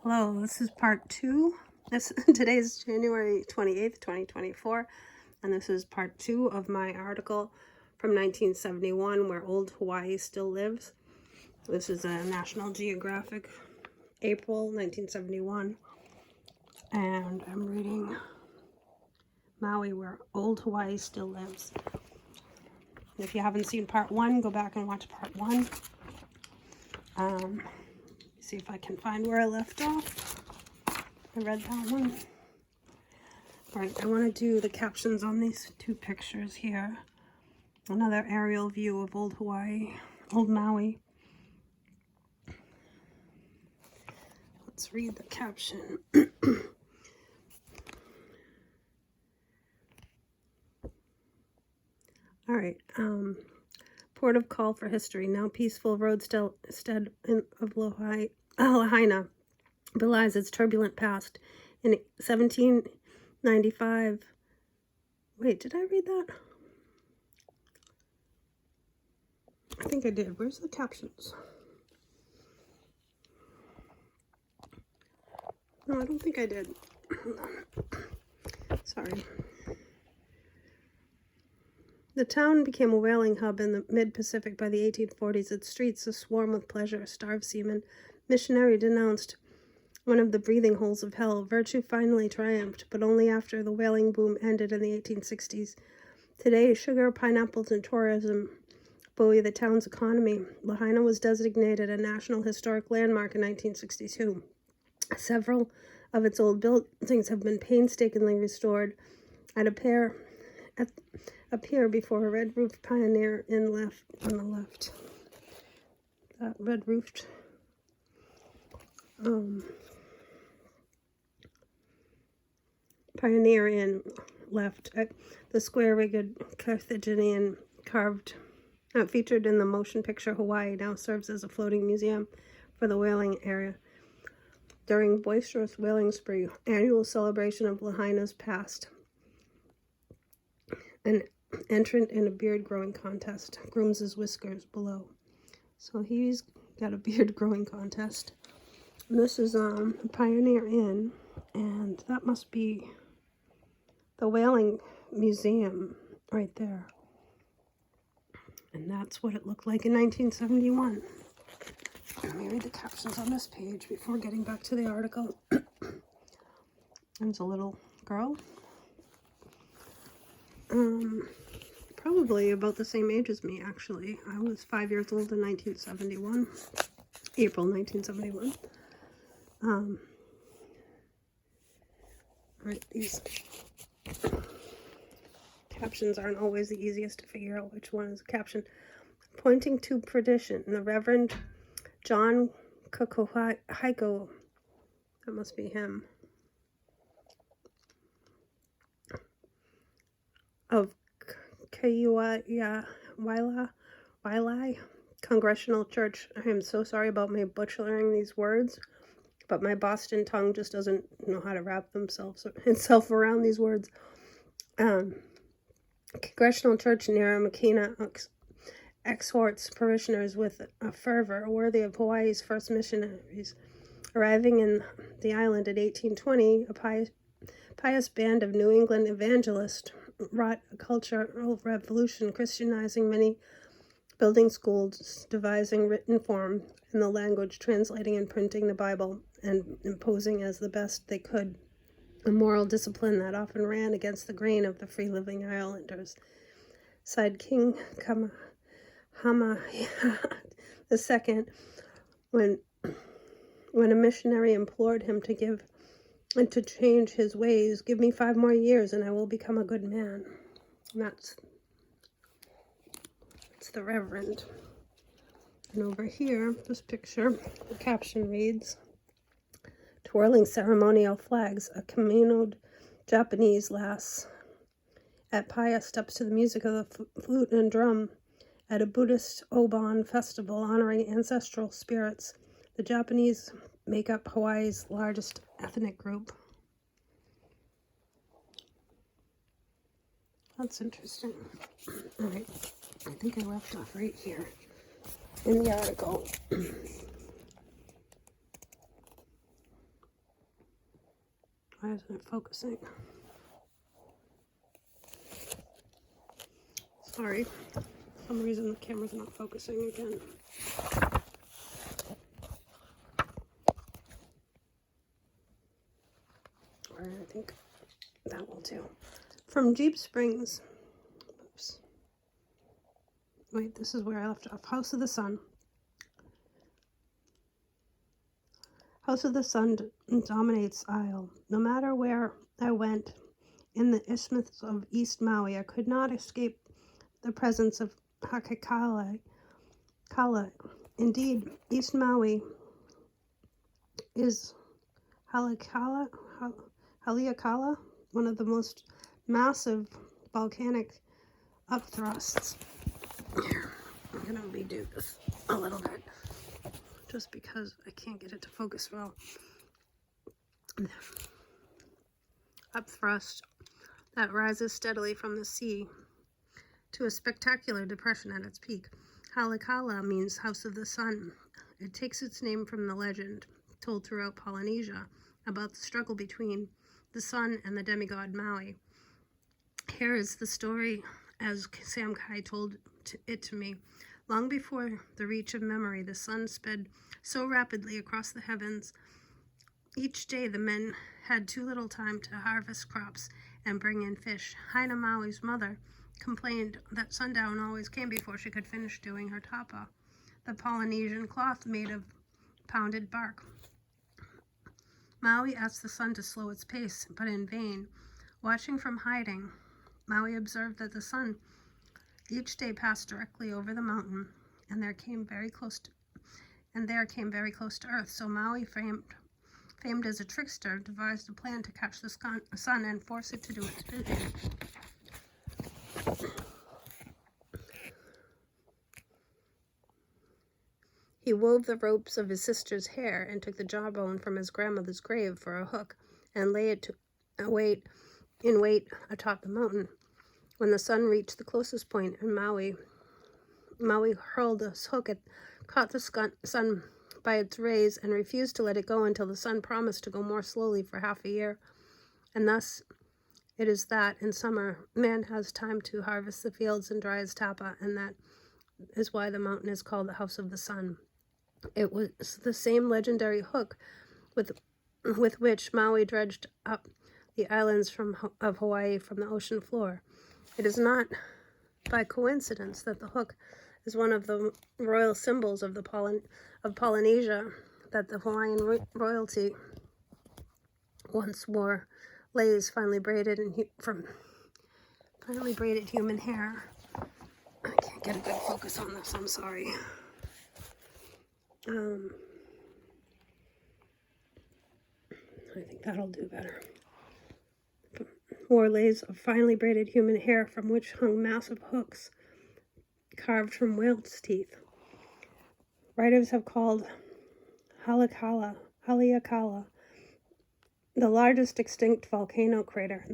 Hello, this is part 2. Today is January 28th, 2024, and this is part 2 of my article from 1971, Where Old Hawaii Still Lives. This is a National Geographic, April 1971, and I'm reading Maui, Where Old Hawaii Still Lives. If you haven't seen part 1, go back and watch part 1. See if I can find where I left off. I read that one. Right, I want to do the captions on these two pictures here. Another aerial view of old Hawaii, old Maui. Let's read the caption. All right, port of call for history, now peaceful roadstead of Lahaina belies its turbulent past. In 1795, wait, did I read that? I think I did. Where's the captions? No, I don't think I did. Hold on. Sorry. The town became a whaling hub in the mid-Pacific by the 1840s, its streets a swarm with pleasure-starved seamen. Missionary denounced one of the breathing holes of hell. Virtue finally triumphed, but only after the whaling boom ended in the 1860s. Today, sugar, pineapples, and tourism buoy the town's economy. Lahaina was designated a National Historic Landmark in 1962. Several of its old buildings have been painstakingly restored. At a pier before a red-roofed Pioneer Inn on the left. That red-roofed Pioneer Inn left. The square-rigged Carthaginian carved featured in the motion picture Hawaii now serves as a floating museum for the whaling area. During boisterous whaling spree, annual celebration of Lahaina's past, an entrant in a beard growing contest grooms his whiskers below. So he's got a beard growing contest. And this is Pioneer Inn, and that must be the whaling museum right there. And that's what it looked like in 1971. Let me read the captions on this page before getting back to the article. There's a little girl. Probably about the same age as me, actually. I was 5 years old in 1971. April 1971. Right, these captions aren't always the easiest to figure out which one is a caption. Pointing to perdition, the Reverend John Kukuhaiko, that must be him, of Kaiuia Wailai Congregational Church. I am so sorry about my butchering these words, but my Boston tongue just doesn't know how to wrap itself around these words. Congregational Church near Makina exhorts parishioners with a fervor worthy of Hawaii's first missionaries. Arriving in the island in 1820, a pious band of New England evangelists wrought a cultural revolution, Christianizing many, building schools, devising written form in the language, translating and printing the Bible, and imposing as the best they could a moral discipline that often ran against the grain of the free-living islanders. Sighed King Kamehameha II when a missionary implored him to give and to change his ways. Give me 5 more years and I will become a good man. And that's the Reverend. And over here, this picture, the caption reads, twirling ceremonial flags, a kimonoed Japanese lass at Paya steps to the music of the flute and drum at a Buddhist Obon festival honoring ancestral spirits. The Japanese make up Hawaii's largest ethnic group. That's interesting. All right, I think I left off right here in the article. Why isn't it focusing? Sorry. For some reason the camera's not focusing again. Alright, I think that will do. From Jeep Springs. Oops. Wait, this is where I left off. House of the Sun. House of the Sun dominates Isle. No matter where I went in the isthmus of East Maui, I could not escape the presence of Hakakala. Indeed, East Maui is Haleakala, one of the most massive volcanic upthrusts. Here, I'm going to redo this a little bit, just because I can't get it to focus well. Upthrust that rises steadily from the sea to a spectacular depression at its peak. Haleakala means House of the Sun. It takes its name from the legend told throughout Polynesia about the struggle between the sun and the demigod Maui. Here is the story as Sam Kai told it to me. Long before the reach of memory, the sun sped so rapidly across the heavens. Each day the men had too little time to harvest crops and bring in fish. Haina Maui's mother complained that sundown always came before she could finish doing her tapa, the Polynesian cloth made of pounded bark. Maui asked the sun to slow its pace, but in vain. Watching from hiding, Maui observed that the sun each day passed directly over the mountain, and there came very close to Earth. So Maui, famed as a trickster, devised a plan to catch the sun and force it to do its bidding. He wove the ropes of his sister's hair and took the jawbone from his grandmother's grave for a hook and lay it in wait atop the mountain. When the sun reached the closest point and Maui hurled his hook caught the sun by its rays and refused to let it go until the sun promised to go more slowly for half a year. And thus it is that in summer man has time to harvest the fields and dry his tapa, and that is why the mountain is called the House of the Sun. It was the same legendary hook with which Maui dredged up the islands of Hawaii from the ocean floor. It is not by coincidence that the hook is one of the royal symbols of Polynesia, that the Hawaiian royalty once wore leis finely braided human hair. I can't get a good focus on this, I'm sorry. I think that'll do better. Wore leis of finely braided human hair from which hung massive hooks carved from whale's teeth. Writers have called Haleakala the largest extinct volcano crater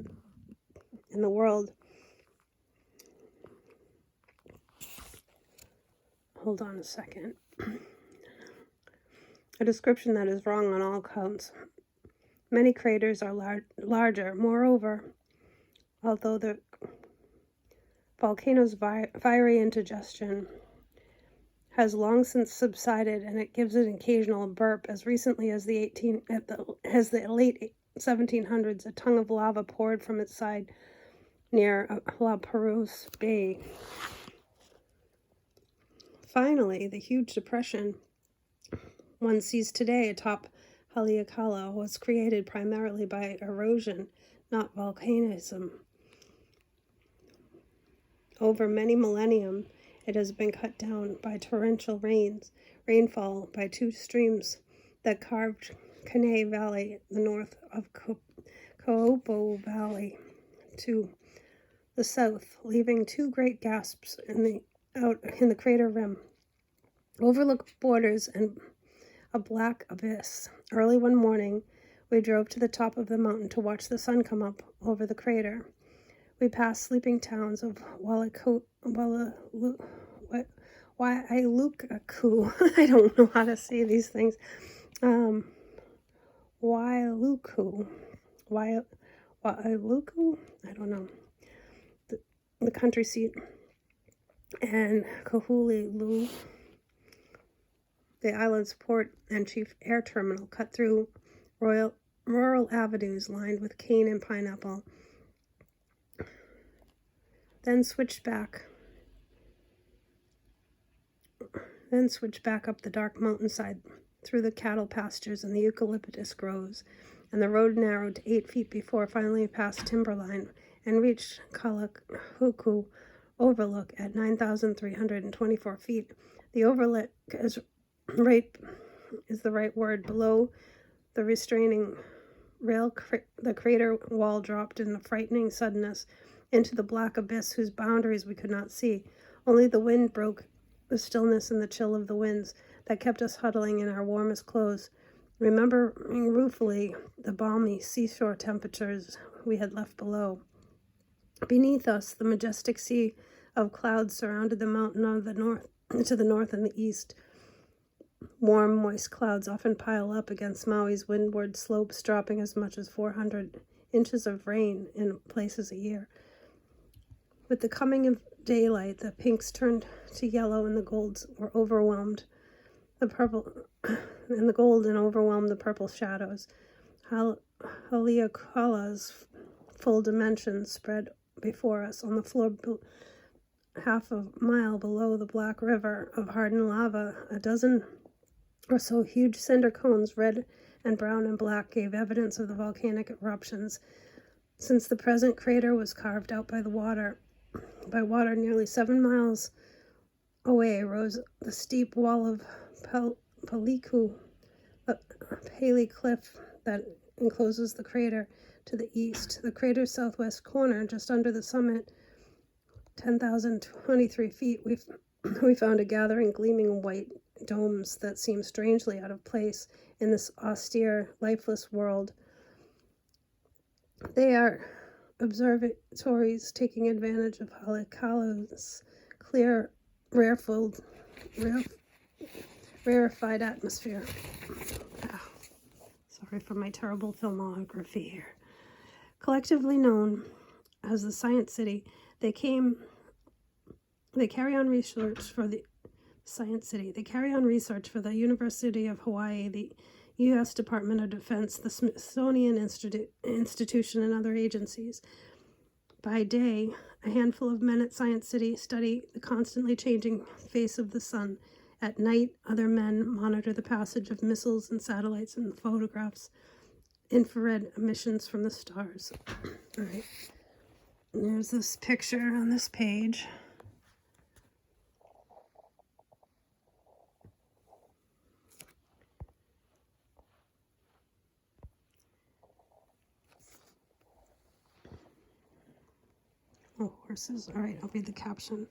in the world. Hold on a second. A description that is wrong on all counts. Many craters are larger. Moreover, although the volcano's fiery indigestion has long since subsided, and it gives an occasional burp, as recently as the late 1700s, a tongue of lava poured from its side near La Perouse Bay. Finally, the huge depression one sees today atop Haleakala was created primarily by erosion, not volcanism. Over many millennium, it has been cut down by torrential rainfall by two streams that carved Kane Valley, the north of Koopo Valley, to the south, leaving two great gasps in the crater rim. Overlooked borders and a black abyss. Early one morning, we drove to the top of the mountain to watch the sun come up over the crater. We passed sleeping towns of Wailuku. I don't know how to say these things. Wailuku, Wailuku, I don't know, the country seat, and Kahului, the island's port and chief air terminal, cut through rural avenues lined with cane and pineapple, then switched back up the dark mountainside through the cattle pastures and the eucalyptus groves, and the road narrowed to 8 feet before finally passed timberline and reached Kalahuku Overlook at 9,324 feet. The overlook is the right word. Below the restraining rail, the crater wall dropped in a frightening suddenness into the black abyss whose boundaries we could not see. Only the wind broke the stillness and the chill of the winds that kept us huddling in our warmest clothes, remembering ruefully the balmy seashore temperatures we had left below. Beneath us, the majestic sea of clouds surrounded the mountain to the north and the east. Warm, moist clouds often pile up against Maui's windward slopes, dropping as much as 400 inches of rain in places a year. With the coming of daylight, the pinks turned to yellow and the golds were overwhelmed. The gold overwhelmed the purple shadows. Haleakala's full dimensions spread before us on the floor half a mile below the black river of hardened lava. A dozen or so huge cinder cones, red and brown and black, gave evidence of the volcanic eruptions. Since the present crater was carved out by water, nearly 7 miles away rose the steep wall of Pele cliff that encloses the crater to the east. The crater's southwest corner, just under the summit, 10,023 feet, we found a gathering gleaming white domes that seemed strangely out of place in this austere, lifeless world. They are observatories taking advantage of Haleakala's clear, rarefied atmosphere. Sorry for my terrible filmography here. Collectively known as the Science City, they carry on research for the Science City. They carry on research for the University of Hawaii, the U.S. Department of Defense, the Smithsonian Institution, and other agencies. By day, a handful of men at Science City study the constantly changing face of the sun. At night, other men monitor the passage of missiles and satellites and photographs infrared emissions from the stars. All right. There's this picture on this page. Oh, horses. All right, I'll read the caption.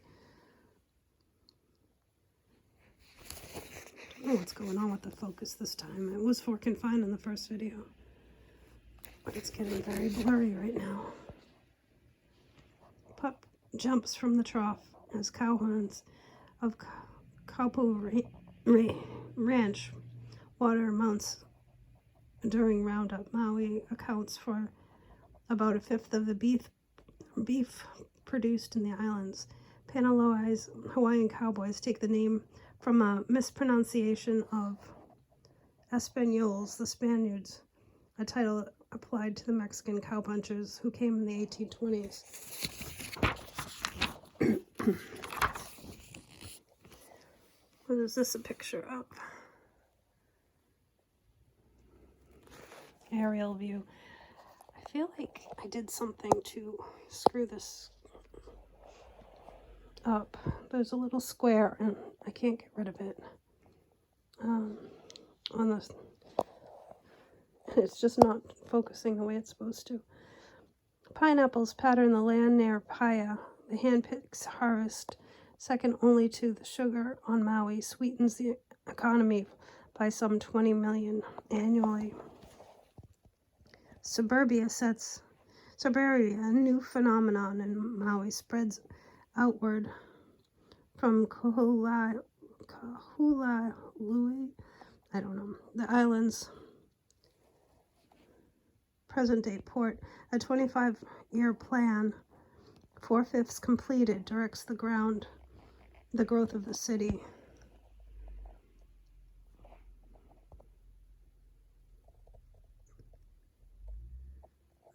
I don't know what's going on with the focus this time. It was working fine in the first video, but it's getting very blurry right now. Pup jumps from the trough as cowhorns of Kaupo Ranch water mounts during roundup. Maui accounts for about a fifth of the beef produced in the islands. Panaloi's Hawaiian cowboys take the name from a mispronunciation of Espanoles, the Spaniards, a title applied to the Mexican cowpunchers who came in the 1820s. What is this a picture of? Aerial view. I feel like I did something to screw this up. There's a little square and I can't get rid of it. It's just not focusing the way it's supposed to. Pineapples pattern the land near Paia. The hand-picked harvest, second only to the sugar on Maui, sweetens the economy by some 20 million annually. Suburbia, a new phenomenon in Maui, spreads outward from Kahului, the island's present-day port. A 25-year plan, 4/5 completed, directs the growth of the city.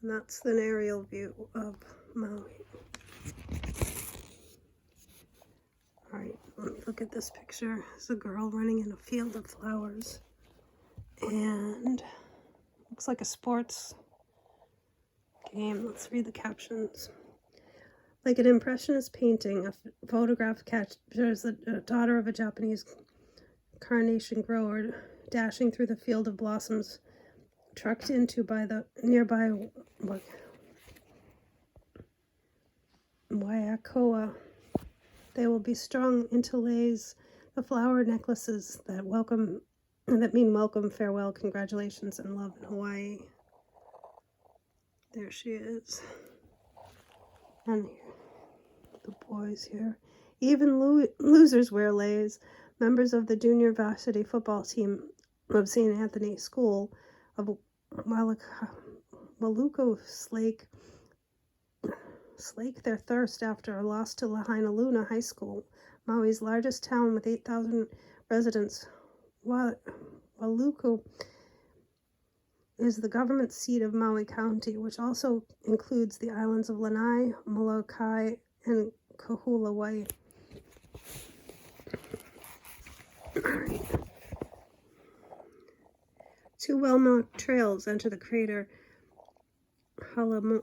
And that's an aerial view of Maui. All right, let me look at this picture. There's a girl running in a field of flowers. And looks like a sports game. Let's read the captions. Like an impressionist painting, a photograph captures the daughter of a Japanese carnation grower dashing through the field of blossoms, trucked into by the nearby Waiakoa. They will be strung into leis, the flower necklaces that mean welcome, farewell, congratulations, and love in Hawaii. There she is. And the boys here. Even losers wear leis. Members of the junior varsity football team of St. Anthony School of Waluko slake their thirst after a loss to Lahaina High School, Maui's largest town with 8,000 residents. Waluko is the government seat of Maui County, which also includes the islands of Lanai, Molokai, and Kahului. Two well-marked trails enter the crater. Halamu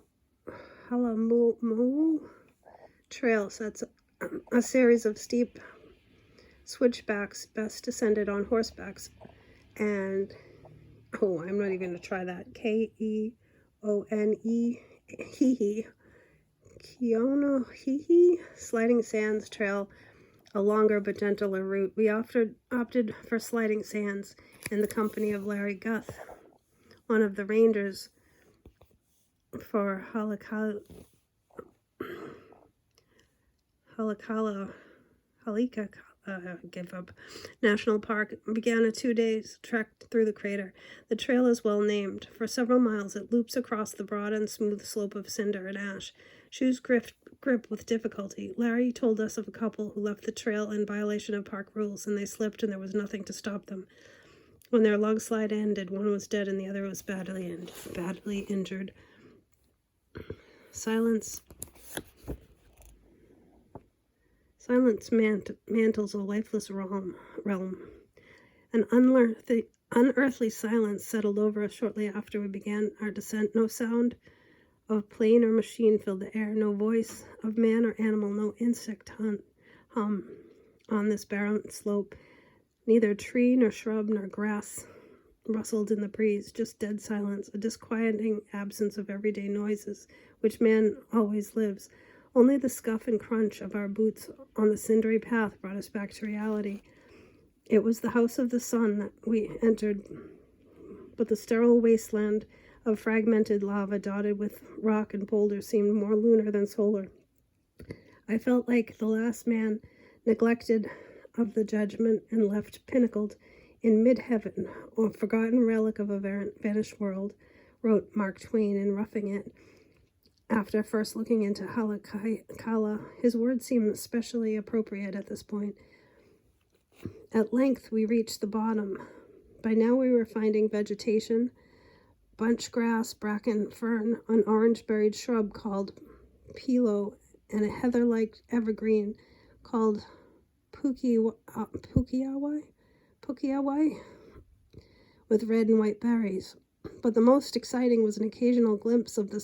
Trail sets a series of steep switchbacks best descended on horsebacks, and I'm not even going to try that. Keone Hihi Sliding Sands Trail, a longer but gentler route. We opted for Sliding Sands in the company of Larry Guth, one of the rangers for Halika National Park. Began a 2-day trek through the crater. The trail is well named. For several miles, it loops across the broad and smooth slope of cinder and ash. Shoes grip with difficulty. Larry told us of a couple who left the trail in violation of park rules, and they slipped, and there was nothing to stop them. When their log slide ended, one was dead and the other was badly injured. Silence mantles a lifeless realm. An unearthly silence settled over us shortly after we began our descent. No sound of plane or machine filled the air. No voice of man or animal. No insect hum on this barren slope. Neither tree nor shrub nor grass rustled in the breeze. Just dead silence. A disquieting absence of everyday noises, which man always lives. Only the scuff and crunch of our boots on the cindery path brought us back to reality. It was the house of the sun that we entered, but the sterile wasteland of fragmented lava dotted with rock and boulders seemed more lunar than solar. I felt like the last man neglected of the judgment and left pinnacled in mid-heaven, a forgotten relic of a vanished world, wrote Mark Twain in Roughing It. After first looking into Halakala, his words seemed especially appropriate at this point. At length, we reached the bottom. By now we were finding vegetation, bunch grass, bracken, fern, an orange-berried shrub called Pele, and a heather-like evergreen called Pukiawai, with red and white berries. But the most exciting was an occasional glimpse of the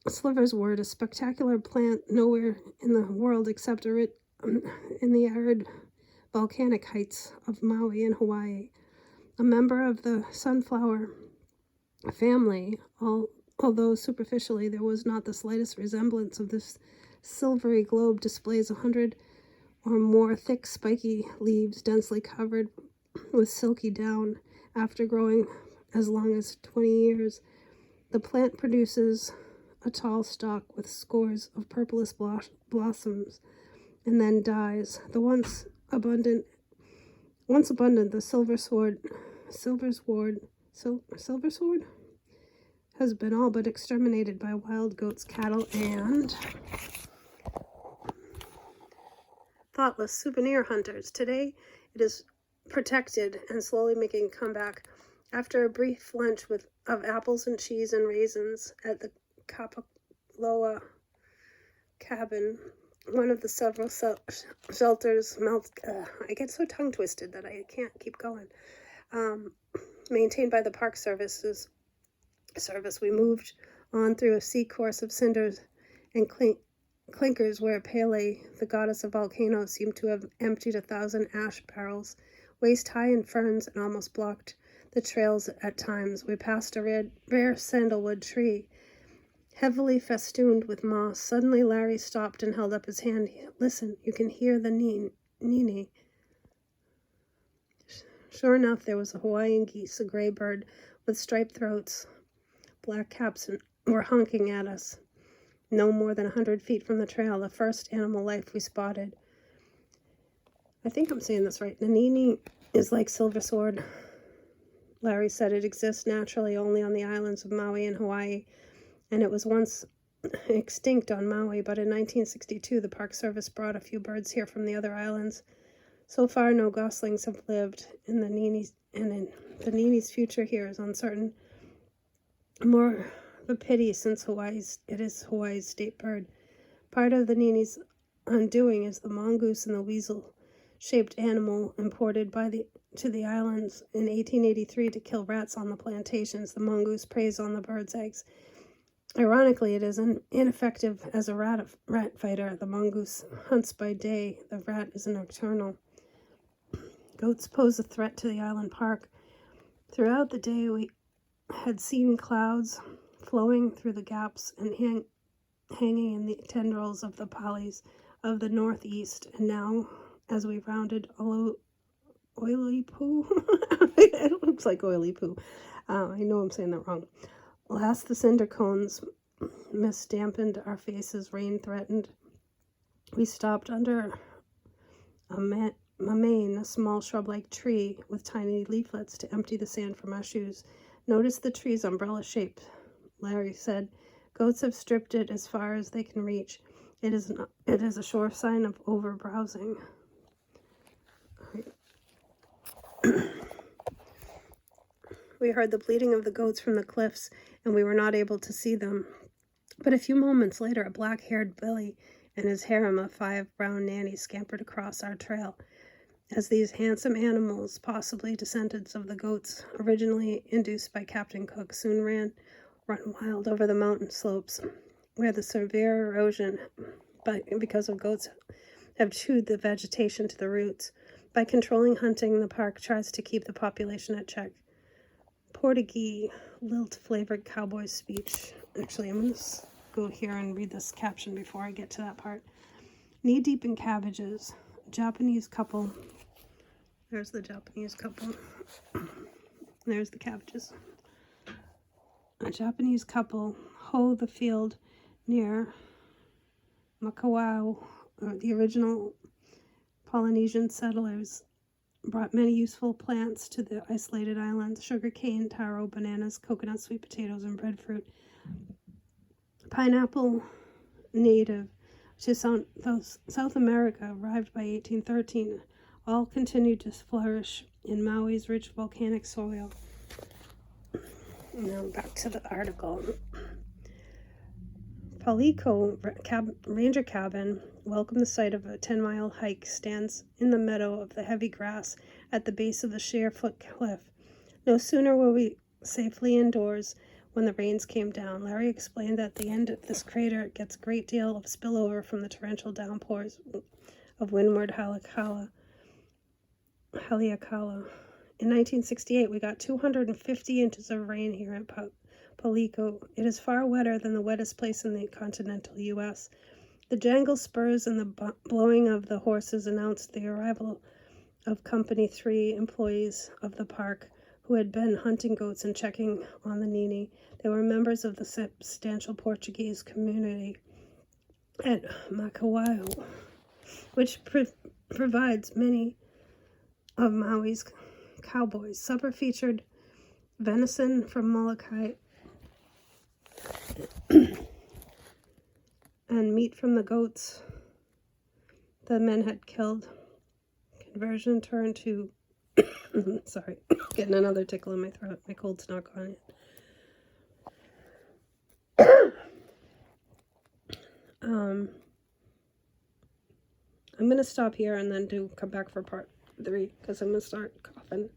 sliverswort, a spectacular plant nowhere in the world except in the arid volcanic heights of Maui and Hawaii. A member of the sunflower family, although superficially there was not the slightest resemblance of this silvery globe, displays 100 or more thick spiky leaves densely covered with silky down. After growing as long as 20 years, the plant produces a tall stalk with scores of purplish blossoms and then dies. The once abundant, the silversword has been all but exterminated by wild goats, cattle, and thoughtless souvenir hunters. Today, it is protected and slowly making a comeback. After a brief lunch of apples and cheese and raisins at the Kapaloa cabin, one of the several shelters I get so tongue twisted that I can't keep going. Maintained by the Park Service, we moved on through a sea course of cinders and clinkers where Pele, the goddess of volcanoes, seemed to have emptied 1,000 ash barrels, waist high in ferns, and almost blocked the trails at times. We passed a rare sandalwood tree, heavily festooned with moss. Suddenly Larry stopped and held up his hand. Listen, you can hear the nini. Sure enough, there was a Hawaiian geese, a gray bird with striped throats, black caps, and were honking at us. No more than 100 feet from the trail, the first animal life we spotted. I think I'm saying this right. Nanini is like silver sword. Larry said it exists naturally only on the islands of Maui and Hawaii, and it was once extinct on Maui, but in 1962 the Park Service brought a few birds here from the other islands. So far, no goslings have lived, and the Nini's future here is uncertain. More the pity, since it is Hawaii's state bird. Part of the Nini's undoing is the mongoose and the weasel-shaped animal imported to the islands in 1883 to kill rats on the plantations. The mongoose preys on the bird's eggs. Ironically, it is ineffective as a rat fighter. The mongoose hunts by day. The rat is nocturnal. Goats pose a threat to the island park. Throughout the day, we had seen clouds flowing through the gaps and hanging in the tendrils of the pollies of the northeast. And now, as we rounded oily poo, it looks like oily poo. I know I'm saying that wrong. Last, the cinder cones mist dampened our faces. Rain threatened. We stopped under a small shrub-like tree with tiny leaflets to empty the sand from our shoes. Notice the tree's umbrella shape, Larry said. Goats have stripped it as far as they can reach. It is a sure sign of over-browsing. We heard the bleating of the goats from the cliffs, and we were not able to see them. But a few moments later, a black-haired Billy and his harem of 5 brown nannies scampered across our trail. As these handsome animals, possibly descendants of the goats originally induced by Captain Cook, soon run wild over the mountain slopes, where the severe erosion because of goats have chewed the vegetation to the roots. By controlling hunting, the park tries to keep the population at check. Portuguese, lilt-flavored cowboy speech. Actually, I'm going to go here and read this caption before I get to that part. Knee-deep in cabbages, Japanese couple. There's the Japanese couple. There's the cabbages. A Japanese couple hoe the field near Makawao. The original Polynesian settlers brought many useful plants to the isolated islands: sugarcane, taro, bananas, coconut, sweet potatoes, and breadfruit. Pineapple, native to South America, arrived by 1813. All continued to flourish in Maui's rich volcanic soil. Now back to the article. Palico Ranger Cabin, welcome the site of a 10-mile hike, stands in the meadow of the heavy grass at the base of the sheer foot cliff. No sooner were we safely indoors when the rains came down. Larry explained that at the end of this crater it gets a great deal of spillover from the torrential downpours of windward Haleakala. In 1968, we got 250 inches of rain here at Palico. It is far wetter than the wettest place in the continental U.S. The jangle spurs and the blowing of the horses announced the arrival of Company 3 employees of the park who had been hunting goats and checking on the Nini. They were members of the substantial Portuguese community at Makawao, which provides many of Maui's cowboys. Supper featured venison from Molokai, and meat from the goats the men had killed. Conversion turned to, sorry, getting another tickle in my throat. My cold's not gone yet. I'm going to stop here and then come back for part 3 because I'm going to start coughing.